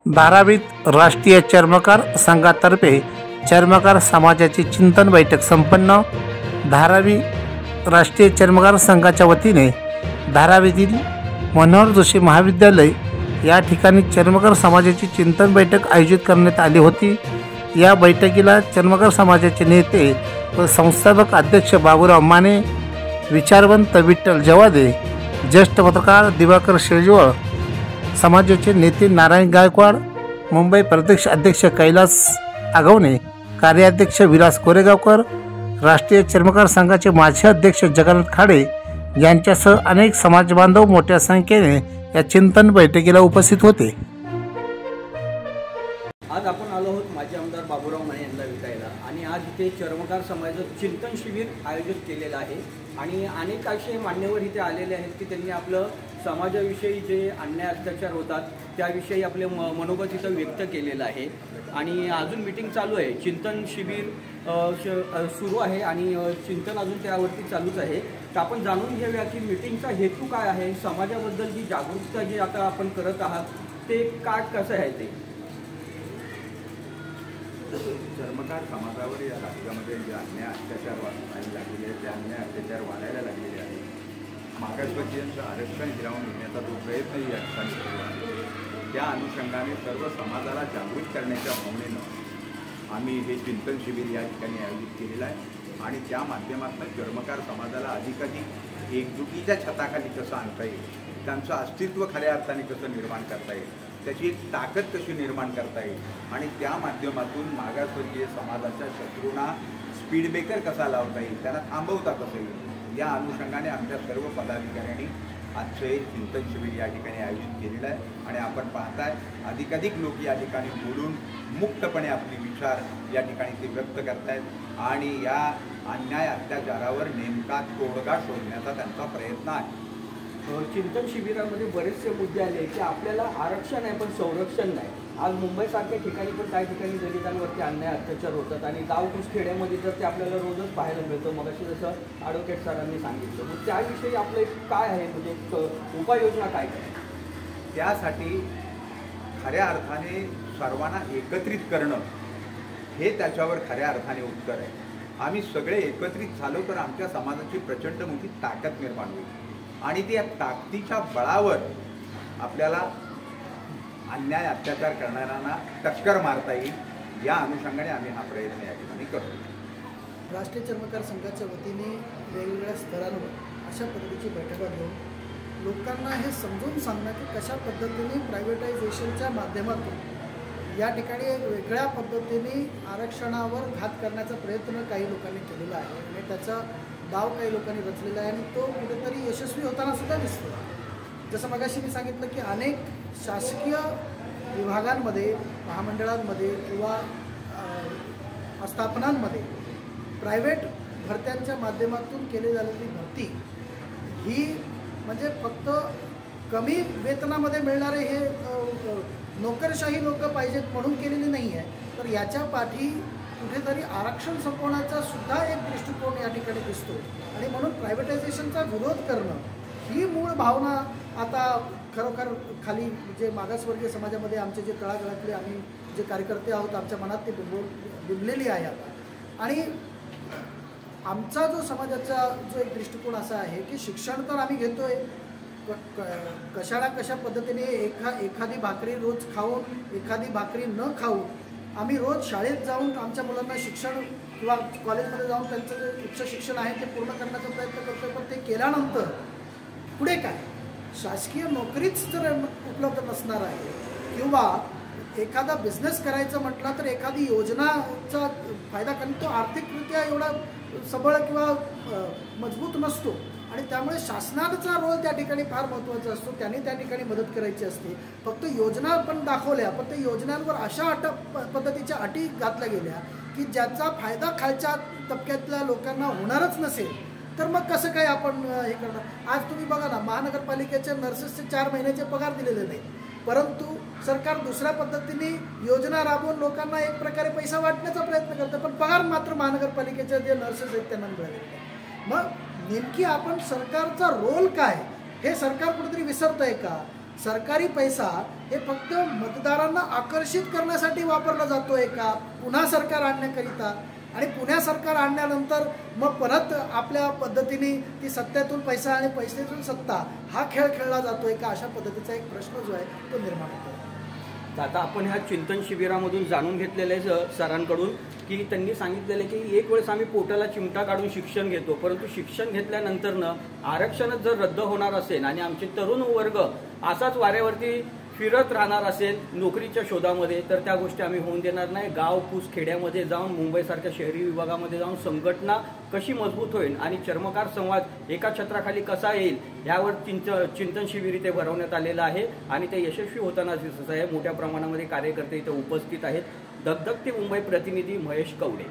धारावीत राष्ट्रीय चर्मकार संघातर्फे चर्मकार समाजाची चिंतन बैठक संपन्न। धारावी राष्ट्रीय चर्मकार संघाच्या वतीने धारावीतील मनोहर जोशी महाविद्यालय या ठिकाणी चर्मकार समाजाची चिंतन बैठक आयोजित करण्यात आली होती। या बैठकीला चर्मकार समाजाचे नेते व संस्थापक अध्यक्ष बाबूराव माने, विचारवंत विठ्ठल जवादे, ज्येष्ठ पत्रकार दिवाकर शेजवळ, समाजाचे नेते नारायण गायकवाड, मुंबई प्रदेश अध्यक्ष कैलास आगवणे, कार्याध्यक्ष विलास कोरेगावकर, राष्ट्रीय चर्मकार संघाचे माजी अध्यक्ष जगन्नाथ खाडे यांच्यासह अनेक समाजबांधव मोठ्या संख्येने या चिंतन बैठकीला उपस्थित होते। आज आपण आलो आहोत माजी आमदार बाबूराव माने यांना भेटायला आणि आज इथे चर्मकार समाजाचं चिंतन शिबिर आयोजित केलेलं आहे आणि अनेक असे मान्यवर इथे आलेले आहेत की त्यांनी आपलं समाजाविषयी जे अन्याय अत्याचार होतात त्याविषयी आपले मनोगत इथं व्यक्त केलेलं आहे आणि अजून मीटिंग चालू आहे। चिंतन शिबिर सुरू आहे आणि चिंतन अजून त्यावरती चालूच आहे। तर आपण जाणून घेऊया की मीटिंगचा हेतू काय आहे, समाजाबद्दल जी जागरूकता जी आता आपण करत आहात ते काय कसं आहे ते। चर्मकार समाजावर या राज्यामध्ये जे अन्याय अत्याचार व्हायला लागलेले आहेत, ते अन्याय अत्याचार वाढायला लागलेले आहेत। मागासवर्गीयांचं आरक्षण हिरावून घेण्याचा जो प्रयत्न या ठिकाणी सुरू आहे, त्या अनुषंगाने सर्व समाजाला जागृत करण्याच्या भावनेनं आम्ही हे चिंतन शिबिर या ठिकाणी आयोजित केलेलं आहे आणि त्या माध्यमातून चर्मकार समाजाला अधिकाधिक एकजुटीच्या छताखाली कसं आणता येईल, त्यांचं अस्तित्व खऱ्या अर्थाने कसं निर्माण करता येईल, त्याची एक ताकद कशी निर्माण करता येईल आणि त्या माध्यमातून मागासवर्गीय समाजाच्या शत्रूंना स्पीड ब्रेकर कसा लावता येईल, त्यांना थांबवता कसं येईल, या अनुषंगाने आमच्या सर्व पदाधिकाऱ्यांनी आजचं एक चिंतन शिबिर या ठिकाणी आयोजित केलेलं आहे आणि आपण पाहताय अधिकाधिक लोक या ठिकाणी बोलून मुक्तपणे आपले विचार या ठिकाणी ते व्यक्त करतायत आणि या अन्याय अत्याचारावर नेमका तोडगा शोधण्याचा त्यांचा प्रयत्न आहे। चिंतन शिबिरामध्ये बरेचसे मुद्दे आले की आपल्याला आरक्षण आहे पण संरक्षण नाही। आज मुंबईसारख्या ठिकाणी पण काही ठिकाणी दलितांवरती अन्याय अत्याचार होतात आणि गावकुस खेड्यामध्ये तर ते आपल्याला रोजच पाहायला मिळतं। मग अशी जसं ॲडव्होकेट सरांनी सांगितलं, मग त्याविषयी आपलं काय आहे, म्हणजे उपाययोजना काय काय? त्यासाठी खऱ्या अर्थाने सर्वांना एकत्रित करणं हे त्याच्यावर खऱ्या अर्थाने उत्तर आहे। आम्ही सगळे एकत्रित झालो तर आमच्या समाजाची प्रचंड मोठी ताकद निर्माण होईल आणि त्या ताकदीच्या बळावर आपल्याला अन्याय अत्याचार करणाऱ्यांना टक्कर मारता येईल। या अनुषंगाने आम्ही हा प्रयत्न या ठिकाणी करतो। राष्ट्रीय चर्मकार संघाच्या वतीने वेगवेगळ्या स्तरांवर अशा पद्धतीची बैठका घेऊन लोकांना हे समजून सांगणं की कशा पद्धतीने प्रायव्हेटायझेशनच्या माध्यमातून या ठिकाणी वेगळ्या पद्धतीने आरक्षणावर घात करण्याचा प्रयत्न काही लोकांनी केलेला आहे आणि त्याचा डाव काही लोकांनी रचलेला आहे आणि तो कुठेतरी यशस्वी होताना सुद्धा दिसतो। जसं मगाशी मी सांगितलं की अनेक शासकीय विभागांमध्ये, महामंडळांमध्ये किंवा आस्थापनांमध्ये प्रायव्हेट भरत्यांच्या माध्यमातून केली जाणारी भरती ही म्हणजे फक्त कमी वेतनामध्ये मिळणारे हे नोकरशाही लोक पाहिजेत म्हणून केलेली नाही आहे, तर याच्या पाठी कुठेतरी आरक्षण संपवण्याचा सुद्धा एक दृष्टिकोन या ठिकाणी दिसतो आणि म्हणून प्रायव्हेटायझेशनचा विरोध करणं ही मूळ भावना आता खरोखर खाली जे मागासवर्गीय समाजामध्ये आमचे जे तळागाळातले आम्ही जे कार्यकर्ते आहोत आमच्या मनात ते बिंबलेली आहे आता। आणि आमचा जो समाजाचा जो एक दृष्टिकोन असा आहे की शिक्षण तर आम्ही घेतोय कशा पद्धतीने एखादी भाकरी रोज खाऊन एखादी भाकरी न खाऊन आम्ही रोज शाळेत जाऊन आमच्या मुलांना शिक्षण किंवा कॉलेजमध्ये जाऊन त्यांचं जे उच्च शिक्षण आहे ते पूर्ण करण्याचा प्रयत्न करतो, पण ते केल्यानंतर पुढे काय, शासकीय नोकरीच जर उपलब्ध नसणार आहे किंवा एखादा बिझनेस करायचं म्हटलं तर एखादी योजनाचा फायदा, कारण तो आर्थिकरित्या एवढा सबळ किंवा मजबूत नसतो आणि त्यामुळे शासनाचा रोल त्या ठिकाणी फार महत्त्वाचा असतो। त्यांनी त्या ठिकाणी मदत करायची असते। फक्त योजना पण दाखवल्या, पण त्या योजनांवर अशा पद्धतीच्या अटी घातल्या गेल्या की ज्याचा फायदा खालच्या तबक्यातल्या लोकांना होणारच नसेल तर मग कसं काय आपण हे करणार। आज तुम्ही बघा ना, महानगरपालिकेच्या नर्सेसचे 4 महिन्याचे पगार दिलेले नाही, परंतु सरकार दुसऱ्या पद्धतीने योजना राबवून लोकांना एक प्रकारे पैसा वाटण्याचा प्रयत्न करतं, पण पगार मात्र महानगरपालिकेच्या जे नर्सेस आहेत त्यांना मिळाले नाही। मग नेमकी आपण सरकारचा रोल काय हे सरकार कुठेतरी विसरतंय का? सरकारी पैसा हे फक्त मतदारांना आकर्षित करण्यासाठी वापरला जातोय का, पुन्हा सरकार आणण्याकरिता, आणि पुन्हा सरकार आणल्यानंतर मग परत आपल्या पद्धतीने ती सत्तेतून पैसा आणि पैशातून सत्ता हा खेळ खेळला जातोय का, अशा पद्धतीचा एक प्रश्न जो आहे तो निर्माण होतो. आता आपण ह्या चिंतन शिबिरामधून जाणून घेतलेलं आहे सरांकडून की त्यांनी सांगितलेलं आहे की एक वेळेस आम्ही पोटाला चिमटा काढून शिक्षण घेतो, परंतु शिक्षण घेतल्यानंतरनं आरक्षणच जर रद्द होणार असेल आणि आमचे तरुण वर्ग असाच वाऱ्यावरती फिरत राहणार असेल नोकरीच्या शोधामध्ये, तर त्या गोष्टी आम्ही होऊन देणार नाही. गाव पूस खेड्यामध्ये जाऊन मुंबईसारख्या शहरी विभागामध्ये जाऊन संघटना कशी मजबूत होईल आणि चर्मकार संवाद एका छत्राखाली कसा येईल यावर चिंतन शिबिर इथे भरवण्यात आलेलं आहे आणि ते यशस्वी होताना दिसत आहे. मोठ्या प्रमाणामध्ये कार्यकर्ते इथे उपस्थित आहेत. धगधगती मुंबई प्रतिनिधी महेश कवडे.